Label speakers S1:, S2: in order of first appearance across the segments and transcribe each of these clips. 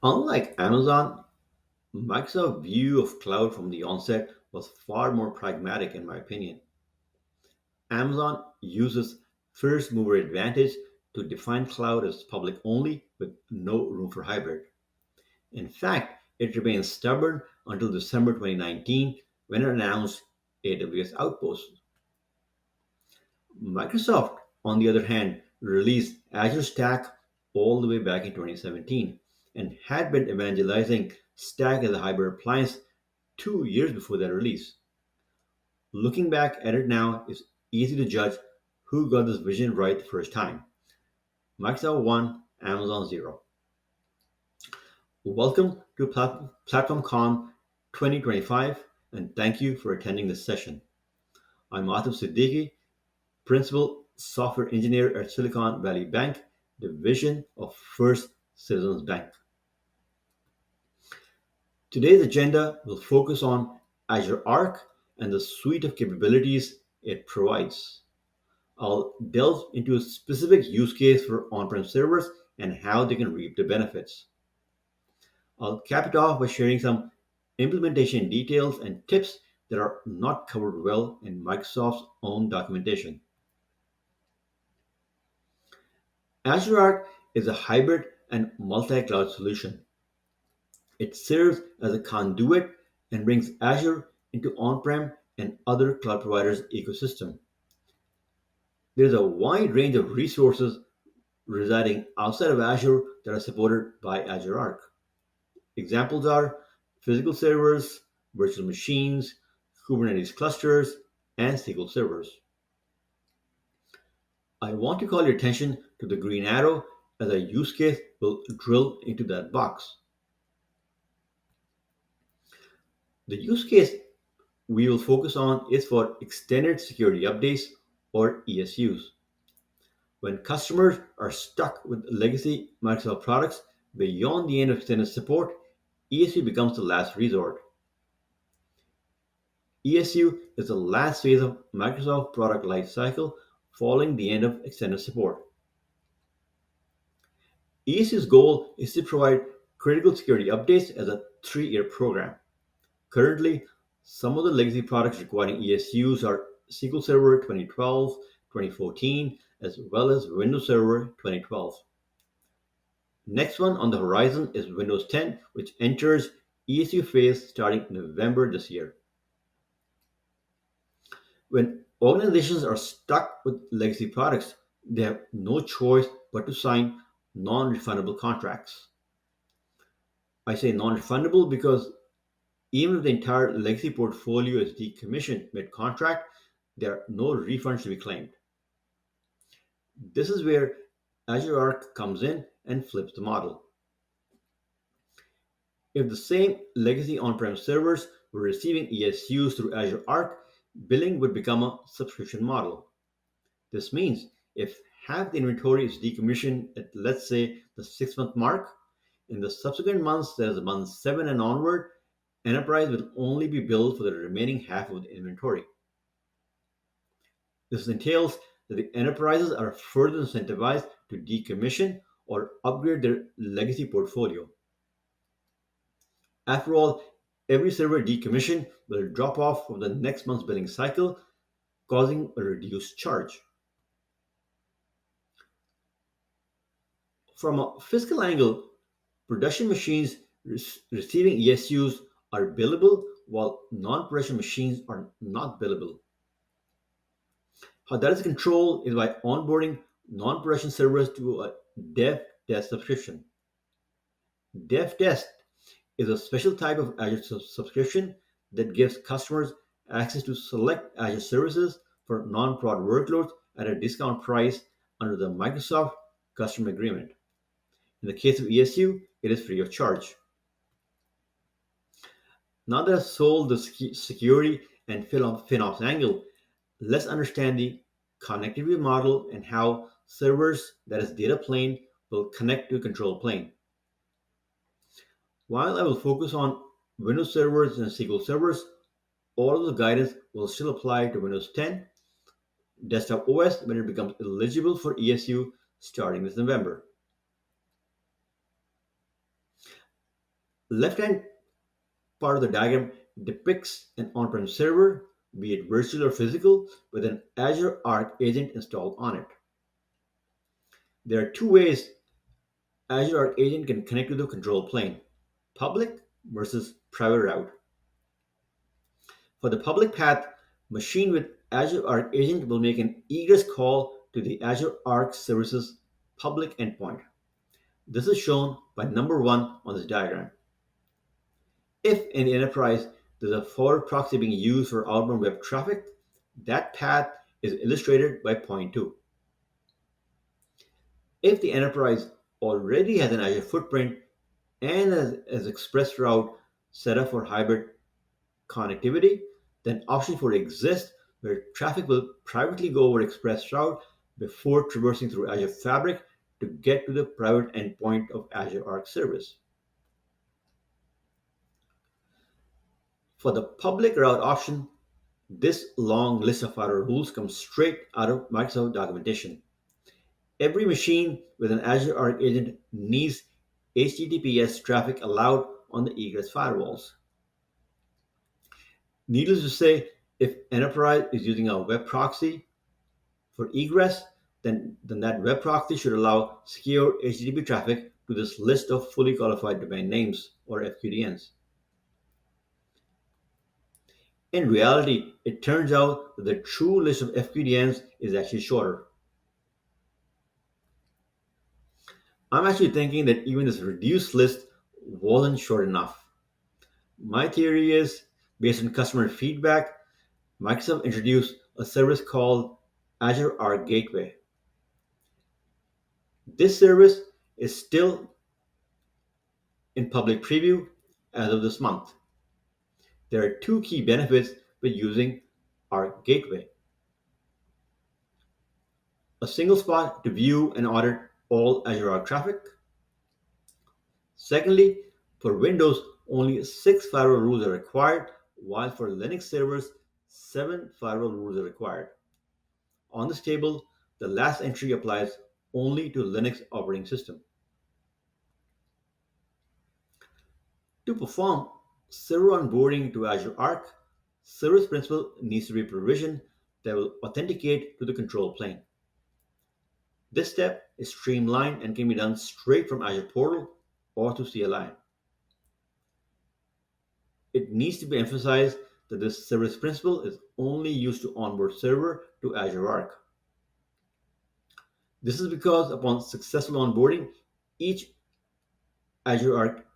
S1: Unlike Amazon, Microsoft's view of cloud from the onset was far more pragmatic, in my opinion. Amazon uses first mover advantage to define cloud as public only with no room for hybrid. In fact, it remained stubborn until December 2019 when it announced AWS Outposts. Microsoft, on the other hand, released Azure Stack all the way back in 2017 and had been evangelizing Stack as a hybrid appliance 2 years before that release. Looking back at it now, it's easy to judge who got this vision right the first time. Microsoft 1, Amazon 0. Welcome to PlatformCon 2025, and thank you for attending this session. I'm Atif Siddiqui, Principal Software Engineer at Silicon Valley Bank, division of First Citizens Bank. Today's agenda will focus on Azure Arc and the suite of capabilities it provides. I'll delve into a specific use case for on-prem servers and how they can reap the benefits. I'll cap it off by sharing some implementation details and tips that are not covered well in Microsoft's own documentation. Azure Arc is a hybrid and multi-cloud solution. It serves as a conduit and brings Azure into on-prem and other cloud providers' ecosystem. There's a wide range of resources residing outside of Azure that are supported by Azure Arc. Examples are physical servers, virtual machines, Kubernetes clusters, and SQL servers. I want to call your attention to the green arrow as a use case will drill into that box. The use case we will focus on is for extended security updates or ESUs. When customers are stuck with legacy Microsoft products beyond the end of extended support, ESU becomes the last resort. ESU is the last phase of Microsoft product lifecycle following the end of extended support. ESU's goal is to provide critical security updates as a 3-year program. Currently, some of the legacy products requiring ESUs are SQL Server 2012, 2014, as well as Windows Server 2012. Next one on the horizon is Windows 10, which enters ESU phase starting November this year. When organizations are stuck with legacy products, they have no choice but to sign non refundable contracts. I say non refundable because even if the entire legacy portfolio is decommissioned mid contract, there are no refunds to be claimed. This is where Azure Arc comes in and flips the model. If the same legacy on prem servers were receiving ESUs through Azure Arc, billing would become a subscription model. This means if half the inventory is decommissioned at, let's say, the 6-month mark, in the subsequent months, that is month 7 and onward, enterprise will only be billed for the remaining half of the inventory. This entails that the enterprises are further incentivized to decommission or upgrade their legacy portfolio. After all, every server decommission will drop off from the next month's billing cycle, causing a reduced charge. From a fiscal angle, production machines receiving ESUs are billable while non-production machines are not billable. How that is controlled is by onboarding non-production servers to a dev test subscription. Dev test is a special type of Azure subscription that gives customers access to select Azure services for non-prod workloads at a discount price under the Microsoft customer agreement. In the case of ESU, it is free of charge. Now that I've sold the security and FinOps angle, let's understand the connectivity model and how servers, that is data plane, will connect to control plane. While I will focus on Windows servers and SQL servers, all of the guidance will still apply to Windows 10 desktop OS when it becomes eligible for ESU starting this November. Left hand part of the diagram depicts an on-prem server, be it virtual or physical, with an Azure Arc agent installed on it. There are two ways Azure Arc agent can connect to the control plane: public versus private route. For the public path, machine with Azure Arc agent will make an egress call to the Azure Arc services public endpoint. This is shown by number 1 on this diagram. If in the enterprise there's a forward proxy being used for outbound web traffic, that path is illustrated by point 2. If the enterprise already has an Azure footprint and has express route set up for hybrid connectivity, then option 4 exists where traffic will privately go over express route before traversing through Azure Fabric to get to the private endpoint of Azure Arc service. For the public route option, this long list of firewall rules comes straight out of Microsoft documentation. Every machine with an Azure Arc agent needs HTTPS traffic allowed on the egress firewalls. Needless to say, if enterprise is using a web proxy for egress, then that web proxy should allow secure HTTP traffic to this list of fully qualified domain names or FQDNs. In reality, it turns out that the true list of FQDNs is actually shorter. I'm actually thinking that even this reduced list wasn't short enough. My theory is, based on customer feedback, Microsoft introduced a service called Azure Arc Gateway. This service is still in public preview as of this month. There are two key benefits with using Arc Gateway: a single spot to view and audit all Azure Arc traffic. Secondly, for Windows, only 6 firewall rules are required, while for Linux servers, 7 firewall rules are required. On this table, the last entry applies only to Linux operating system. To perform server onboarding to Azure Arc, service principal needs to be provisioned that will authenticate to the control plane. This step is streamlined and can be done straight from Azure Portal or through CLI. It needs to be emphasized that this service principal is only used to onboard server to Azure Arc. This is because upon successful onboarding, each Azure Arc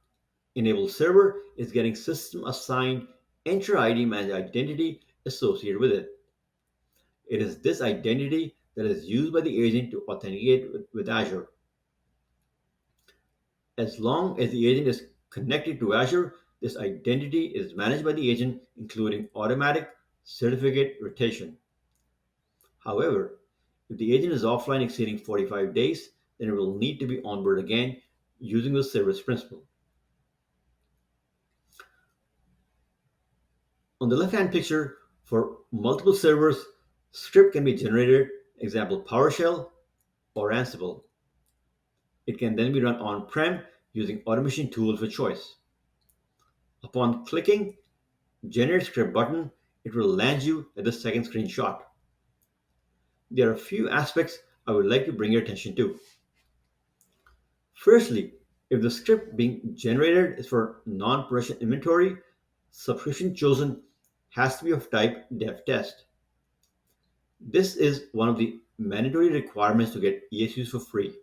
S1: enabled server is getting system assigned Enter ID managed identity associated with it. It is this identity that is used by the agent to authenticate with Azure. As long as the agent is connected to Azure, this identity is managed by the agent, including automatic certificate rotation. However, if the agent is offline exceeding 45 days, then it will need to be onboarded again using the service principal. On the left-hand picture, for multiple servers, script can be generated, example PowerShell or Ansible. It can then be run on-prem using automation tools of choice. Upon clicking Generate Script button, it will land you at the second screenshot. There are a few aspects I would like to bring your attention to. Firstly, if the script being generated is for non-production inventory, subscription chosen has to be of type dev test. This is one of the mandatory requirements to get ESUs for free.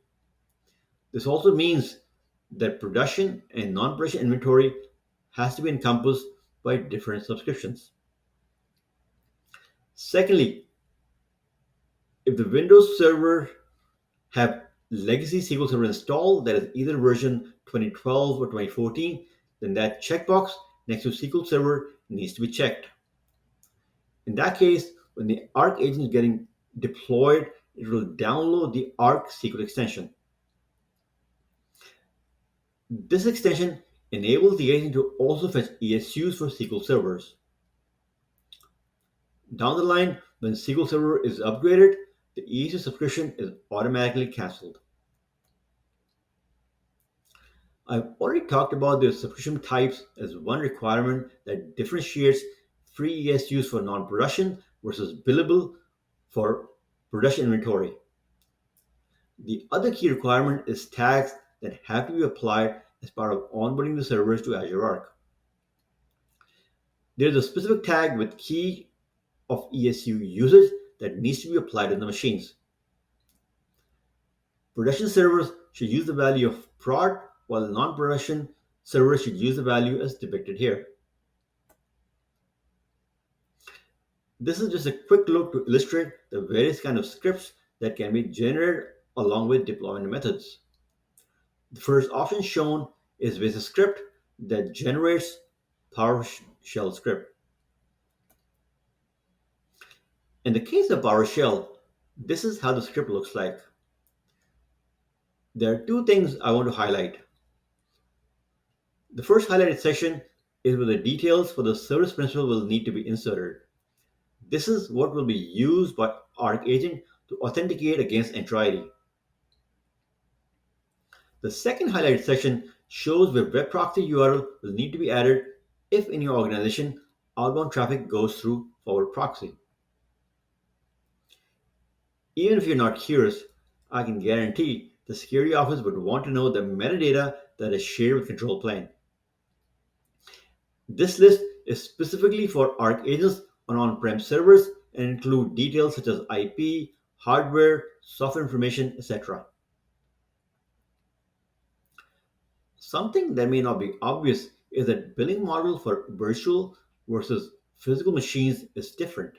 S1: This also means that production and non-production inventory has to be encompassed by different subscriptions. Secondly, if the Windows server have legacy SQL Server installed that is either version 2012 or 2014, then that checkbox next to SQL Server needs to be checked. In that case, when the Arc agent is getting deployed, it will download the Arc SQL extension. This extension enables the agent to also fetch ESUs for SQL servers. Down the line, when SQL Server is upgraded, the ESU subscription is automatically cancelled. I've already talked about the subscription types as one requirement that differentiates free ESUs for non production versus billable for production inventory. The other key requirement is tags that have to be applied as part of onboarding the servers to Azure Arc. There is a specific tag with key of ESU usage that needs to be applied on the machines. Production servers should use the value of prod, while non-production servers should use the value as depicted here. This is just a quick look to illustrate the various kind of scripts that can be generated along with deployment methods. The first option shown is with a script that generates PowerShell script. In the case of PowerShell, this is how the script looks like. There are two things I want to highlight. The first highlighted section is where the details for the service principal will need to be inserted. This is what will be used by Arc Agent to authenticate against Entra ID. The second highlighted section shows where web proxy URL will need to be added if in your organization outbound traffic goes through forward proxy. Even if you're not curious, I can guarantee the security office would want to know the metadata that is shared with control plane. This list is specifically for Arc agents on on-prem servers and include details such as IP, hardware, software information, etc. Something that may not be obvious is that billing model for virtual versus physical machines is different.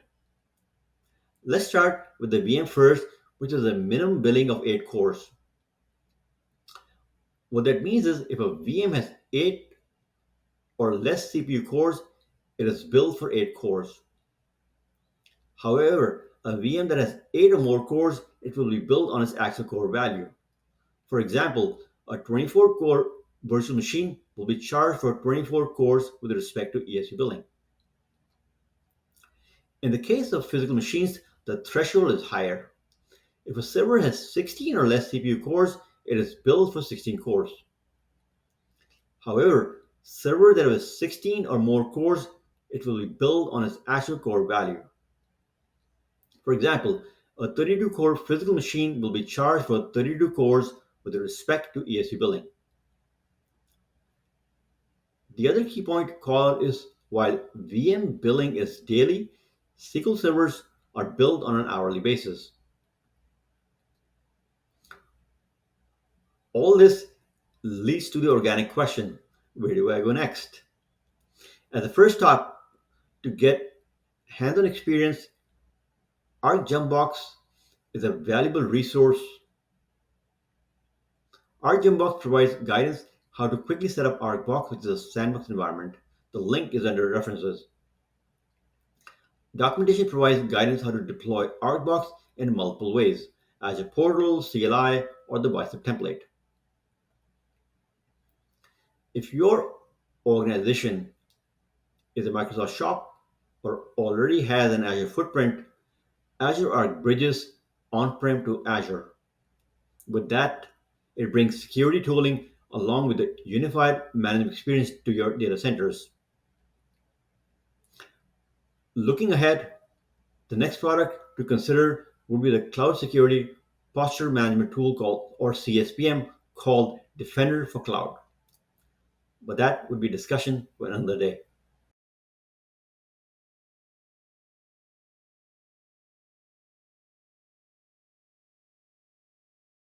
S1: Let's start with the VM first, which is a minimum billing of 8 cores. What that means is if a VM has 8 or less CPU cores, it is billed for 8 cores. However, a VM that has 8 or more cores, it will be billed on its actual core value. For example, a 24 core virtual machine will be charged for 24 cores with respect to ESU billing. In the case of physical machines, the threshold is higher. If a server has 16 or less CPU cores, it is billed for 16 cores. However, server that has 16 or more cores, it will be billed on its actual core value. For example, a 32 core physical machine will be charged for 32 cores with respect to ESU billing. The other key point to call out is while VM billing is daily, SQL servers are billed on an hourly basis. All this leads to the organic question, where do I go next? As a first stop to get hands-on experience, Arc Jumpbox is a valuable resource. Arc Jumpbox provides guidance how to quickly set up ArcBox, which is a sandbox environment. The link is under references. Documentation provides guidance how to deploy ArcBox in multiple ways, Azure Portal, CLI, or the Bicep template. If your organization is a Microsoft shop or already has an Azure footprint, Azure Arc bridges on-prem to Azure. With that, it brings security tooling along with the unified management experience to your data centers. Looking ahead, the next product to consider would be the cloud security posture management tool called or CSPM called Defender for Cloud. But that would be discussion for another day.